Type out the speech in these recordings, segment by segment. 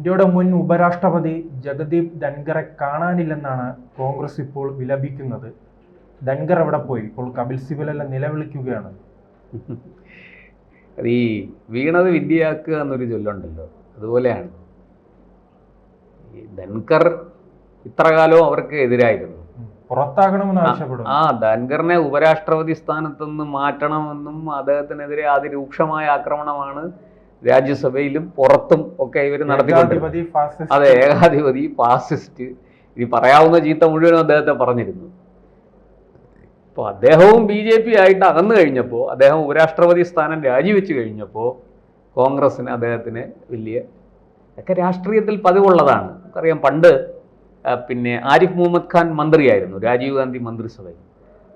ഇന്ത്യയുടെ മുൻ ഉപരാഷ്ട്രപതി ജഗദീപ് ധൻഖറെ കാണാനില്ലെന്നാണ് കോൺഗ്രസ് ഇപ്പോൾ വിലപിക്കുന്നത്. ധൻഖർ എവിടെ പോയി? ഇപ്പോൾ കപിൽ സിബലെല്ലാം നിലവിളിക്കുകയാണ്. ഈ വീണത് വിദ്യയാക്കുക എന്നൊരു ചൊല്ലുണ്ടല്ലോ, അതുപോലെയാണ്. ഈ ധൻഖർ ഇത്ര കാലവും അവർക്ക് എതിരായിരുന്നു, പുറത്താക്കണമെന്ന് ആവശ്യപ്പെടും. ധൻഖറിനെ ഉപരാഷ്ട്രപതി സ്ഥാനത്ത് നിന്ന് മാറ്റണമെന്നും അദ്ദേഹത്തിനെതിരെ അതിരൂക്ഷമായ ആക്രമണമാണ് രാജ്യസഭയിലും പുറത്തും ഒക്കെ ഇവർ നടത്തിക്കൊണ്ടിരുന്നത്. അതെ, ഏകാധിപതി, ഫാസിസ്റ്റ്, ഇനി പറയാവുന്ന ചീത്ത മുഴുവനും അദ്ദേഹത്തെ പറഞ്ഞിരുന്നു. അപ്പോൾ അദ്ദേഹവും BJP ആയിട്ട് അകന്നു കഴിഞ്ഞപ്പോൾ, അദ്ദേഹം ഉപരാഷ്ട്രപതി സ്ഥാനം രാജിവെച്ച് കഴിഞ്ഞപ്പോൾ കോൺഗ്രസ്സിന് അദ്ദേഹത്തിന് ഒക്കെ രാഷ്ട്രീയത്തിൽ പതിവുള്ളതാണ്. നമുക്കറിയാം, പണ്ട് പിന്നെ ആരിഫ് മുഹമ്മദ് ഖാൻ മന്ത്രിയായിരുന്നു രാജീവ് ഗാന്ധി മന്ത്രിസഭയിൽ.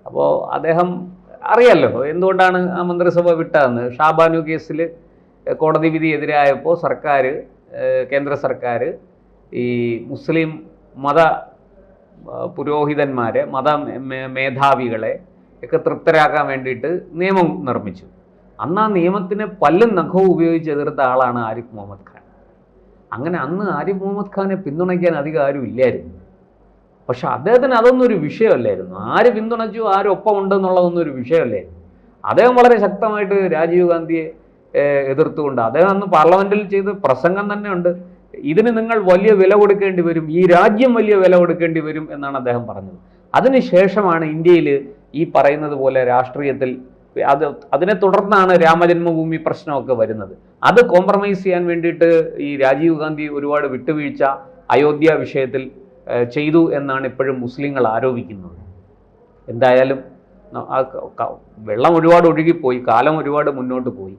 അപ്പോൾ അദ്ദേഹം അറിയാമല്ലോ എന്തുകൊണ്ടാണ് ആ മന്ത്രിസഭ വിട്ടതെന്ന്. ഷാബാനു കേസിൽ കോടതി വിധി എതിരായപ്പോൾ കേന്ദ്ര സർക്കാർ ഈ മുസ്ലിം മത പുരോഹിതന്മാരെ, മേധാവികളെ ഒക്കെ തൃപ്തരാക്കാൻ വേണ്ടിയിട്ട് നിയമം നിർമ്മിച്ചു. അന്ന് ആ നിയമത്തിനെ പല്ലും നഖവും ഉപയോഗിച്ച് എതിർത്ത ആളാണ് ആരിഫ് മുഹമ്മദ് ഖാൻ. അങ്ങനെ അന്ന് ആരിഫ് മുഹമ്മദ് ഖാനെ പിന്തുണയ്ക്കാൻ അധികം ആരും ഇല്ലായിരുന്നു. പക്ഷെ അദ്ദേഹത്തിന് അതൊന്നും ഒരു വിഷയമല്ലായിരുന്നു. ആര് പിന്തുണച്ചു, ആരൊപ്പം ഉണ്ടെന്നുള്ളതൊന്നും ഒരു വിഷയമല്ലായിരുന്നു. അദ്ദേഹം വളരെ ശക്തമായിട്ട് രാജീവ് ഗാന്ധിയെ എതിർത്തുകൊണ്ട് അദ്ദേഹം അന്ന് പാർലമെന്റിൽ ചെയ്ത പ്രസംഗം തന്നെ ഉണ്ട്. ഇതിന് നിങ്ങൾ വലിയ വില കൊടുക്കേണ്ടി വരും, ഈ രാജ്യം വലിയ വില കൊടുക്കേണ്ടി വരും എന്നാണ് അദ്ദേഹം പറഞ്ഞത്. അതിനുശേഷമാണ് ഇന്ത്യയിൽ ഈ പറയുന്നത് പോലെ രാഷ്ട്രീയത്തിൽ അതിനെ തുടർന്നാണ് രാമജന്മഭൂമി പ്രശ്നമൊക്കെ വരുന്നത്. അത് കോംപ്രമൈസ് ചെയ്യാൻ വേണ്ടിയിട്ട് ഈ രാജീവ് ഗാന്ധി ഒരുപാട് വിട്ടുവീഴ്ച അയോധ്യ വിഷയത്തിൽ ചെയ്തു എന്നാണ് ഇപ്പോഴും മുസ്ലിങ്ങൾ ആരോപിക്കുന്നത്. എന്തായാലും വെള്ളം ഒരുപാട് ഒഴുകിപ്പോയി, കാലം ഒരുപാട് മുന്നോട്ട് പോയി.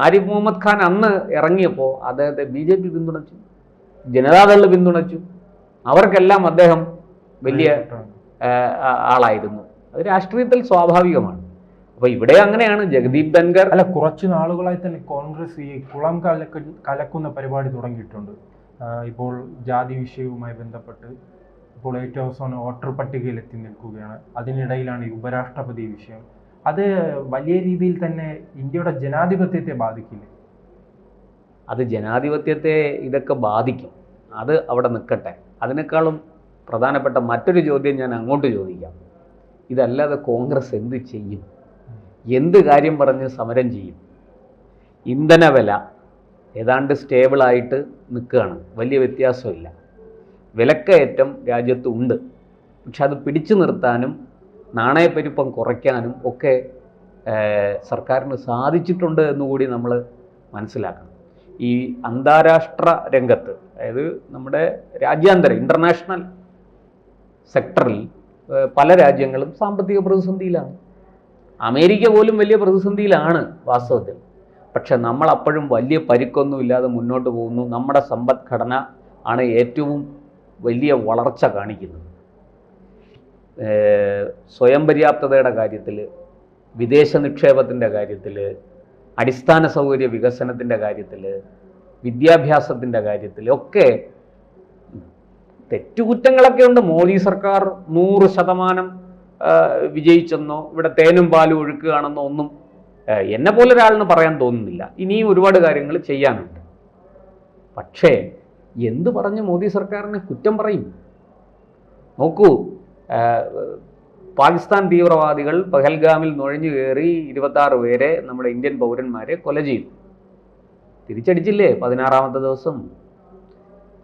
ആരിഫ് മുഹമ്മദ് ഖാൻ അന്ന് ഇറങ്ങിയപ്പോൾ അദ്ദേഹത്തെ BJP പിന്തുണച്ചു, ജനതാദൾ പിന്തുണച്ചു. അവർക്കെല്ലാം അദ്ദേഹം വലിയ ആളായിരുന്നു. അത് രാഷ്ട്രീയത്തിൽ സ്വാഭാവികമാണ്. അപ്പോൾ ഇവിടെ അങ്ങനെയാണ്. ജഗദീപ് ധൻഖർ കുറച്ച് നാളുകളായി തന്നെ കോൺഗ്രസ് ഈ കുളം കലക്കുന്ന പരിപാടി തുടങ്ങിയിട്ടുണ്ട്. ഇപ്പോൾ ജാതി വിഷയവുമായി ബന്ധപ്പെട്ട് ഇപ്പോൾ ഏറ്റവും അവസാനം വോട്ടർ പട്ടികയിൽ എത്തി നിൽക്കുകയാണ്. അതിനിടയിലാണ് ഈ ഉപരാഷ്ട്രപതി വിഷയം. അത് വലിയ രീതിയിൽ തന്നെ ഇന്ത്യയുടെ ജനാധിപത്യത്തെ ബാധിക്കില്ലേ? അത് ജനാധിപത്യത്തെ ഇതൊക്കെ ബാധിക്കും. അത് അവിടെ നിൽക്കട്ടെ. അതിനേക്കാളും പ്രധാനപ്പെട്ട മറ്റൊരു ചോദ്യം ഞാൻ അങ്ങോട്ട് ചോദിക്കാം. ഇതല്ലാതെ കോൺഗ്രസ് എന്ത് ചെയ്യും? എന്ത് കാര്യം പറഞ്ഞ് സമരം ചെയ്യും? ഇന്ധനവില ഏതാണ്ട് സ്റ്റേബിളായിട്ട് നിൽക്കുകയാണ്, വലിയ വ്യത്യാസമില്ല. വിലക്കയറ്റം രാജ്യത്ത് ഉണ്ട്, പക്ഷെ അത് പിടിച്ചു നിർത്താനും നാണയപ്പെരുപ്പം കുറയ്ക്കാനും ഒക്കെ സർക്കാരിന് സാധിച്ചിട്ടുണ്ട് എന്നുകൂടി നമ്മൾ മനസ്സിലാക്കണം. ഈ അന്താരാഷ്ട്ര രംഗത്ത്, അതായത് നമ്മുടെ രാജ്യാന്തര ഇൻ്റർനാഷണൽ സെക്ടറിൽ പല രാജ്യങ്ങളും സാമ്പത്തിക പ്രതിസന്ധിയിലാണ്. അമേരിക്ക പോലും വലിയ പ്രതിസന്ധിയിലാണ് വാസ്തവത്തിൽ. പക്ഷെ നമ്മൾ അപ്പോഴും വലിയ പരിക്കൊന്നുമില്ലാതെ മുന്നോട്ട് പോകുന്നു. നമ്മുടെ സമ്പദ്ഘടന ആണ് ഏറ്റവും വലിയ വളർച്ച കാണിക്കുന്നത്. സ്വയം പര്യാപ്തതയുടെ കാര്യത്തിൽ, വിദേശ നിക്ഷേപത്തിൻ്റെ കാര്യത്തിൽ, അടിസ്ഥാന സൗകര്യ വികസനത്തിൻ്റെ കാര്യത്തിൽ, വിദ്യാഭ്യാസത്തിൻ്റെ കാര്യത്തിൽ ഒക്കെ തെറ്റുകുറ്റങ്ങളൊക്കെ ഉണ്ട്. മോദി സർക്കാർ 100% വിജയിച്ചെന്നോ ഇവിടെ തേനും പാലും ഒഴുക്കുകയാണെന്നോ ഒന്നും എന്നെ പോലെ ഒരാളിന് പറയാൻ തോന്നുന്നില്ല. ഇനിയും ഒരുപാട് കാര്യങ്ങൾ ചെയ്യാനുണ്ട്. പക്ഷേ എന്ത് പറഞ്ഞ് മോദി സർക്കാരിനെ കുറ്റം പറയും? നോക്കൂ, പാകിസ്ഥാൻ തീവ്രവാദികൾ പഹൽഗാമിൽ നുഴഞ്ഞു കയറി 26 പേരെ, നമ്മുടെ ഇന്ത്യൻ പൗരന്മാരെ കൊല ചെയ്തു. തിരിച്ചടിച്ചില്ലേ 16ാമത്തെ ദിവസം?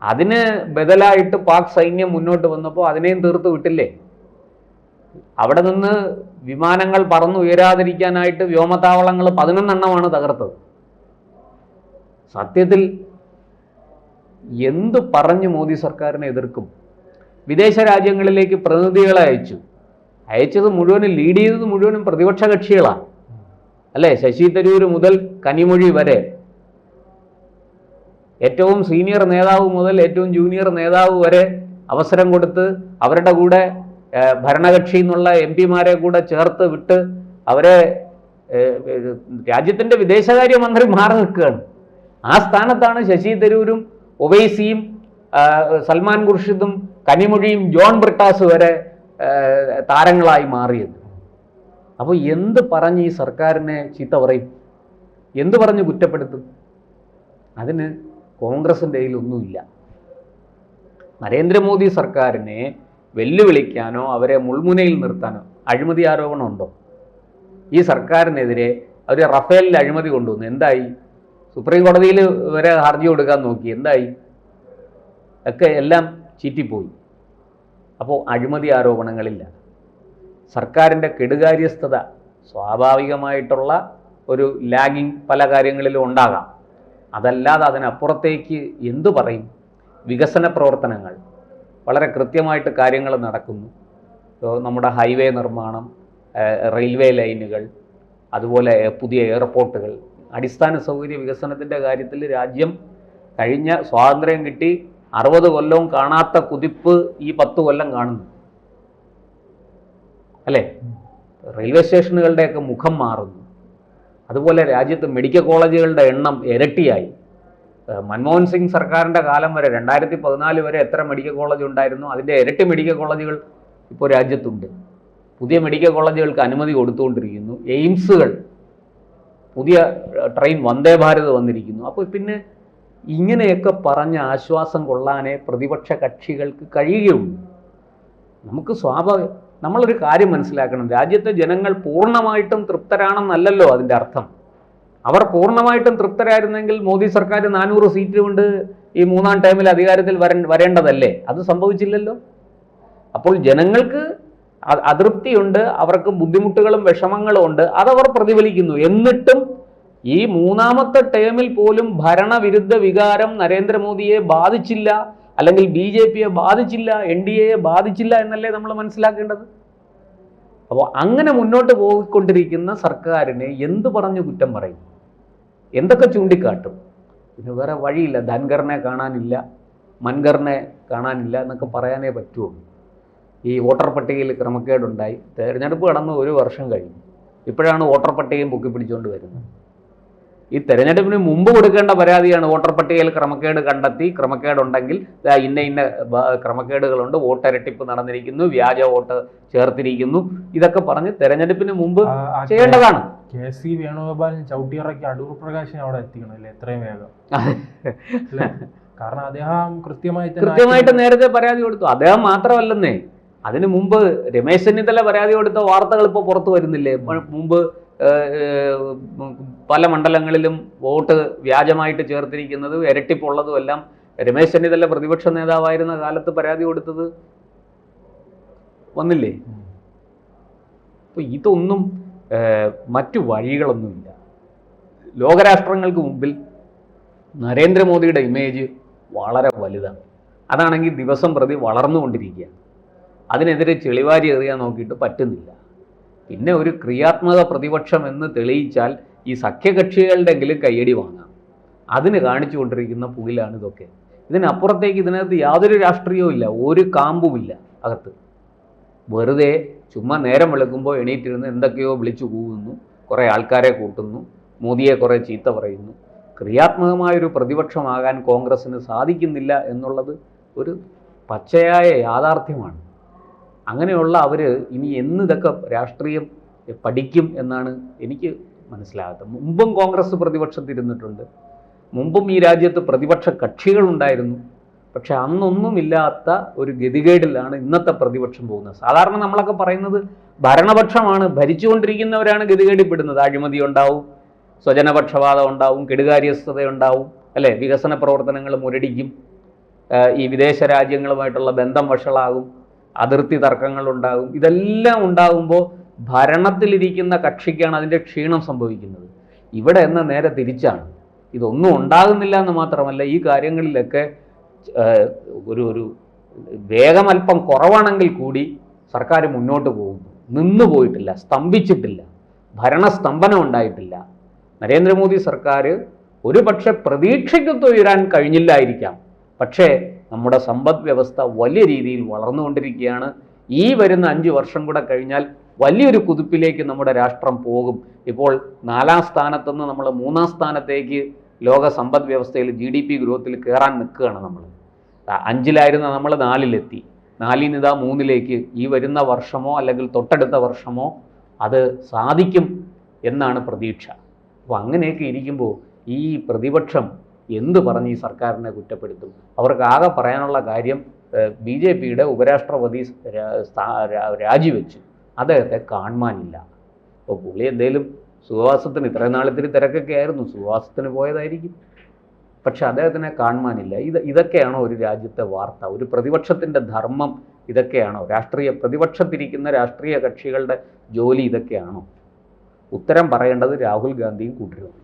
അതിന് ബദലായിട്ട് പാക് സൈന്യം മുന്നോട്ട് വന്നപ്പോൾ അതിനെയും തീർത്ത് വിട്ടില്ലേ? അവിടെ നിന്ന് വിമാനങ്ങൾ പറന്നുയരാതിരിക്കാനായിട്ട് വ്യോമതാവളങ്ങൾ 11 എണ്ണമാണ് തകർത്തത്. സത്യത്തിൽ എന്ത് പറഞ്ഞു മോദി സർക്കാരിനെ എതിർക്കും? വിദേശ രാജ്യങ്ങളിലേക്ക് പ്രതിനിധികളെ അയച്ചത് മുഴുവനും, ലീഡ് ചെയ്തത് മുഴുവനും പ്രതിപക്ഷ കക്ഷികളാണ് അല്ലേ? ശശി തരൂർ മുതൽ കനിമൊഴി വരെ, ഏറ്റവും സീനിയർ നേതാവ് മുതൽ ഏറ്റവും ജൂനിയർ നേതാവ് വരെ അവസരം കൊടുത്ത് അവരുടെ കൂടെ ഭരണകക്ഷി എന്നുള്ള MP-മാരെ കൂടെ ചേർത്ത് വിട്ട് അവരെ രാജ്യത്തിൻ്റെ വിദേശകാര്യ മന്ത്രി മാറി നിൽക്കുകയാണ്. ആ സ്ഥാനത്താണ് ശശി തരൂരും ഒവൈസിയും സൽമാൻ ഖുർഷിദും കനിമൊഴിയും ജോൺ ബ്രിട്ടാസ് വരെ താരങ്ങളായി മാറിയത്. അപ്പോൾ എന്ത് പറഞ്ഞ് ഈ സർക്കാരിനെ ചീത്ത പറയും? എന്ത് പറഞ്ഞ് കുറ്റപ്പെടുത്തും? അതിന് കോൺഗ്രസിൻ്റെ കയ്യിലൊന്നുമില്ല. നരേന്ദ്രമോദി സർക്കാരിനെ വെല്ലുവിളിക്കാനോ അവരെ മുൾമുനയിൽ നിർത്താനോ അഴിമതി ആരോപണമുണ്ടോ? ഈ സർക്കാരിനെതിരെ അവർ റഫേലിൽ അഴിമതി കൊണ്ടുവന്നു, എന്തായി? സുപ്രീം കോടതിയിൽ വരെ ഹർജി കൊടുക്കാൻ നോക്കി, എന്തായി? ഒക്കെ എല്ലാം ചീറ്റിപ്പോയി. അപ്പോൾ അഴിമതി ആരോപണങ്ങളില്ല. സർക്കാരിൻ്റെ കെടുകാര്യസ്ഥത, സ്വാഭാവികമായിട്ടുള്ള ഒരു ലാഗിങ് പല കാര്യങ്ങളിലും ഉണ്ടാകാം. അതല്ലാതെ അതിനപ്പുറത്തേക്ക് എന്തു പറയും? വികസന പ്രവർത്തനങ്ങൾ വളരെ കൃത്യമായിട്ട് കാര്യങ്ങൾ നടക്കുന്നു. നമ്മുടെ ഹൈവേ നിർമ്മാണം, റെയിൽവേ ലൈനുകൾ, അതുപോലെ പുതിയ എയർപോർട്ടുകൾ, അടിസ്ഥാന സൗകര്യ വികസനത്തിൻ്റെ കാര്യത്തിൽ രാജ്യം കഴിഞ്ഞ സ്വാതന്ത്ര്യം കിട്ടി 60 കൊല്ലവും കാണാത്ത കുതിപ്പ് ഈ 10 കൊല്ലം കാണുന്നു അല്ലേ? റെയിൽവേ സ്റ്റേഷനുകളുടെയൊക്കെ മുഖം മാറുന്നു. അതുപോലെ രാജ്യത്ത് മെഡിക്കൽ കോളേജുകളുടെ എണ്ണം ഇരട്ടിയായി. മൻമോഹൻ സിംഗ് സർക്കാരിൻ്റെ കാലം വരെ 2014 വരെ എത്ര മെഡിക്കൽ കോളേജ് ഉണ്ടായിരുന്നു? അതിൻ്റെ ഇരട്ടി മെഡിക്കൽ കോളേജുകൾ ഇപ്പോൾ രാജ്യത്തുണ്ട്. പുതിയ മെഡിക്കൽ കോളേജുകൾക്ക് അനുമതി കൊടുത്തുകൊണ്ടിരിക്കുന്നു. എയിംസുകൾ, പുതിയ ട്രെയിൻ വന്ദേ ഭാരത് വന്നിരിക്കുന്നു. അപ്പോൾ പിന്നെ ഇങ്ങനെയൊക്കെ പറഞ്ഞ് ആശ്വാസം കൊള്ളാനേ പ്രതിപക്ഷ കക്ഷികൾക്ക് കഴിയുകയുള്ളൂ. നമുക്ക് നമ്മളൊരു കാര്യം മനസ്സിലാക്കണം, രാജ്യത്തെ ജനങ്ങൾ പൂർണ്ണമായിട്ടും തൃപ്തരാണെന്നല്ലല്ലോ അതിൻ്റെ അർത്ഥം. അവർ പൂർണ്ണമായിട്ടും തൃപ്തരായിരുന്നെങ്കിൽ മോദി സർക്കാർ 400 സീറ്റ് കൊണ്ട് ഈ 3-ാം ടൈമിൽ അധികാരത്തിൽ വരേണ്ടതല്ലേ? അത് സംഭവിച്ചില്ലല്ലോ. അപ്പോൾ ജനങ്ങൾക്ക് അതൃപ്തിയുണ്ട്, അവർക്ക് ബുദ്ധിമുട്ടുകളും വിഷമങ്ങളും ഉണ്ട്, അതവർ പ്രതിഫലിക്കുന്നു. എന്നിട്ടും ഈ 3-ാമത്തെ ടേമിൽ പോലും ഭരണവിരുദ്ധ വികാരം നരേന്ദ്രമോദിയെ ബാധിച്ചില്ല, അല്ലെങ്കിൽ BJPയെ ബാധിച്ചില്ല, NDAയെ ബാധിച്ചില്ല എന്നല്ലേ നമ്മൾ മനസ്സിലാക്കേണ്ടത്. അപ്പോൾ അങ്ങനെ മുന്നോട്ട് പോയിക്കൊണ്ടിരിക്കുന്ന സർക്കാരിനെ എന്ത് പറഞ്ഞു കുറ്റം പറയും? എന്തൊക്കെ ചൂണ്ടിക്കാട്ടും? പിന്നെ വേറെ വഴിയില്ല. ധൻഖറിനെ കാണാനില്ല, മൻഖറിനെ കാണാനില്ല എന്നൊക്കെ പറയാനേ പറ്റുള്ളൂ. ഈ വോട്ടർ പട്ടികയിൽ ക്രമക്കേടുണ്ടായി, തെരഞ്ഞെടുപ്പ് കടന്ന് 1 വർഷം കഴിഞ്ഞു, ഇപ്പോഴാണ് വോട്ടർ പട്ടികയും പൊക്കിപ്പിടിച്ചുകൊണ്ട് വരുന്നത്. ഈ തെരഞ്ഞെടുപ്പിന് മുമ്പ് കൊടുക്കേണ്ട പരാതിയാണ് വോട്ടർ പട്ടികയിൽ ക്രമക്കേട് കണ്ടെത്തി, ക്രമക്കേടുണ്ടെങ്കിൽ ഇന്ന ക്രമക്കേടുകളുണ്ട്, വോട്ട് ഇരട്ടിപ്പ് നടന്നിരിക്കുന്നു, വ്യാജ വോട്ട് ചേർത്തിരിക്കുന്നു, ഇതൊക്കെ പറഞ്ഞ് തെരഞ്ഞെടുപ്പിന് മുമ്പ് ചെയ്യേണ്ടതാണ്. KC വേണുഗോപാലും ചവിട്ടിയിറക്കി അടൂർ പ്രകാശിനെ അവിടെ എത്തിക്കണം അല്ലേ എത്രയും വേഗം. കാരണം അദ്ദേഹം കൃത്യമായിട്ട് നേരത്തെ പരാതി കൊടുത്തു. അദ്ദേഹം മാത്രമല്ലെന്നേ, അതിനു മുമ്പ് രമേശ് ചെന്നിത്തല പരാതി കൊടുത്ത വാർത്തകൾ ഇപ്പോൾ പുറത്തു വരുന്നില്ലേ? മുമ്പ് പല മണ്ഡലങ്ങളിലും വോട്ട് വ്യാജമായിട്ട് ചേർത്തിരിക്കുന്നതും ഇരട്ടിപ്പുള്ളതും എല്ലാം രമേശ് ചെന്നിത്തല പ്രതിപക്ഷ നേതാവായിരുന്ന കാലത്ത് പരാതി കൊടുത്തത് വന്നില്ലേ? അപ്പോൾ ഇതൊന്നും മറ്റു വഴികളൊന്നുമില്ല. ലോകരാഷ്ട്രങ്ങൾക്ക് മുമ്പിൽ നരേന്ദ്രമോദിയുടെ ഇമേജ് വളരെ വലുതാണ്. അതാണെങ്കിൽ ദിവസം പ്രതി വളർന്നുകൊണ്ടിരിക്കുകയാണ്. അതിനെതിരെ ചെളിവാരി എറിയാൻ നോക്കിയിട്ട് പറ്റുന്നില്ല. പിന്നെ ഒരു ക്രിയാത്മക പ്രതിപക്ഷം എന്ന് തെളിയിച്ചാൽ ഈ സഖ്യകക്ഷികളുടെയെങ്കിലും കയ്യടി വാങ്ങാം. അതിന് കാണിച്ചുകൊണ്ടിരിക്കുന്ന പുകിലാണ് ഇതൊക്കെ. ഇതിനപ്പുറത്തേക്ക് ഇതിനകത്ത് യാതൊരു രാഷ്ട്രീയവും ഇല്ല, ഒരു കാമ്പുമില്ല അകത്ത്. വെറുതെ ചുമ്മാ നേരം വെളുക്കുമ്പോൾ എണീറ്റിരുന്ന് എന്തൊക്കെയോ വിളിച്ചു കൂവുന്നു, കുറേ ആൾക്കാരെ കൂട്ടുന്നു, മോദിയെ കുറേ ചീത്ത പറയുന്നു. ക്രിയാത്മകമായൊരു പ്രതിപക്ഷമാകാൻ കോൺഗ്രസ്സിന് സാധിക്കുന്നില്ല എന്നുള്ളത് ഒരു പച്ചയായ യാഥാർത്ഥ്യമാണ്. അങ്ങനെയുള്ള അവർ ഇനി ഇതൊക്കെ രാഷ്ട്രീയം പഠിക്കും എന്നാണ് എനിക്ക് മനസ്സിലാകാത്തത്. മുമ്പും കോൺഗ്രസ് പ്രതിപക്ഷത്തിരുന്നിട്ടുണ്ട്, മുമ്പും ഈ രാജ്യത്ത് പ്രതിപക്ഷ കക്ഷികളുണ്ടായിരുന്നു. പക്ഷെ അന്നൊന്നുമില്ലാത്ത ഒരു ഗതികേടിലാണ് ഇന്നത്തെ പ്രതിപക്ഷം പോകുന്നത്. സാധാരണ നമ്മളൊക്കെ പറയുന്നത് ഭരണപക്ഷമാണ്, ഭരിച്ചുകൊണ്ടിരിക്കുന്നവരാണ് ഗതികേടിപ്പെടുന്നത്. അഴിമതി ഉണ്ടാവും, സ്വജനപക്ഷപാതം ഉണ്ടാവും, കെടുകാര്യസ്ഥത ഉണ്ടാവും, അല്ലേ? വികസന പ്രവർത്തനങ്ങൾ മുരടിക്കും, ഈ വിദേശ രാജ്യങ്ങളുമായിട്ടുള്ള ബന്ധം വഷളാകും, അതിർത്തി തർക്കങ്ങളുണ്ടാകും. ഇതെല്ലാം ഉണ്ടാകുമ്പോൾ ഭരണത്തിലിരിക്കുന്ന കക്ഷിക്കാണ് അതിൻ്റെ ക്ഷീണം സംഭവിക്കുന്നത്. ഇവിടെ എന്ന നേരെ തിരിച്ചാണ്. ഇതൊന്നും ഉണ്ടാകുന്നില്ല എന്ന് മാത്രമല്ല, ഈ കാര്യങ്ങളിലൊക്കെ ഒരു വേഗമല്പം കുറവാണെങ്കിൽ കൂടി സർക്കാർ മുന്നോട്ട് പോകുന്നു. നിന്നു പോയിട്ടില്ല, സ്തംഭിച്ചിട്ടില്ല, ഭരണസ്തംഭനം ഉണ്ടായിട്ടില്ല. നരേന്ദ്രമോദി സർക്കാർ ഒരു പക്ഷെ പ്രതീക്ഷയ്ക്കൊത്ത് ഉയരാൻ കഴിഞ്ഞില്ലായിരിക്കാം, പക്ഷേ നമ്മുടെ സമ്പദ് വ്യവസ്ഥ വലിയ രീതിയിൽ വളർന്നുകൊണ്ടിരിക്കുകയാണ്. ഈ വരുന്ന 5 വർഷം കൂടെ കഴിഞ്ഞാൽ വലിയൊരു കുതിപ്പിലേക്ക് നമ്മുടെ രാഷ്ട്രം പോകും. ഇപ്പോൾ 4-ാം സ്ഥാനത്തുനിന്ന് നമ്മൾ 3-ാം സ്ഥാനത്തേക്ക് ലോക സമ്പദ് വ്യവസ്ഥയിൽ GDP ഗ്രോത്തിൽ കയറാൻ നിൽക്കുകയാണ്. നമ്മൾ 5-ലായിരുന്ന നമ്മൾ 4-ലെത്തി, 4-ൽ നിന്ന് ഇതാ 3-ലേക്ക്. ഈ വരുന്ന വർഷമോ അല്ലെങ്കിൽ തൊട്ടടുത്ത വർഷമോ അത് സാധിക്കും എന്നാണ് പ്രതീക്ഷ. അപ്പോൾ അങ്ങനെയൊക്കെ ഇരിക്കുമ്പോൾ ഈ പ്രതിപക്ഷം എന്ത് പറഞ്ഞ് ഈ സർക്കാരിനെ കുറ്റപ്പെടുത്തും? അവർക്ക് ആകെ പറയാനുള്ള കാര്യം BJPയുടെ ഉപരാഷ്ട്രപതി രാജിവെച്ചു, അദ്ദേഹത്തെ കാണുവാനില്ല. അപ്പോൾ പുള്ളി എന്തേലും സുഖവാസത്തിന്, ഇത്രയും നാളിത്തിരി തിരക്കൊക്കെ ആയിരുന്നു, സുഖവാസത്തിന് പോയതായിരിക്കും. പക്ഷെ അദ്ദേഹത്തിനെ കാണുവാനില്ല. ഇതൊക്കെയാണോ ഒരു രാജ്യത്തെ വാർത്ത? ഒരു പ്രതിപക്ഷത്തിൻ്റെ ധർമ്മം ഇതൊക്കെയാണോ? പ്രതിപക്ഷത്തിരിക്കുന്ന രാഷ്ട്രീയ കക്ഷികളുടെ ജോലി ഇതൊക്കെയാണോ? ഉത്തരം പറയേണ്ടത് രാഹുൽ ഗാന്ധിയും കൂട്ടരുമാണ്.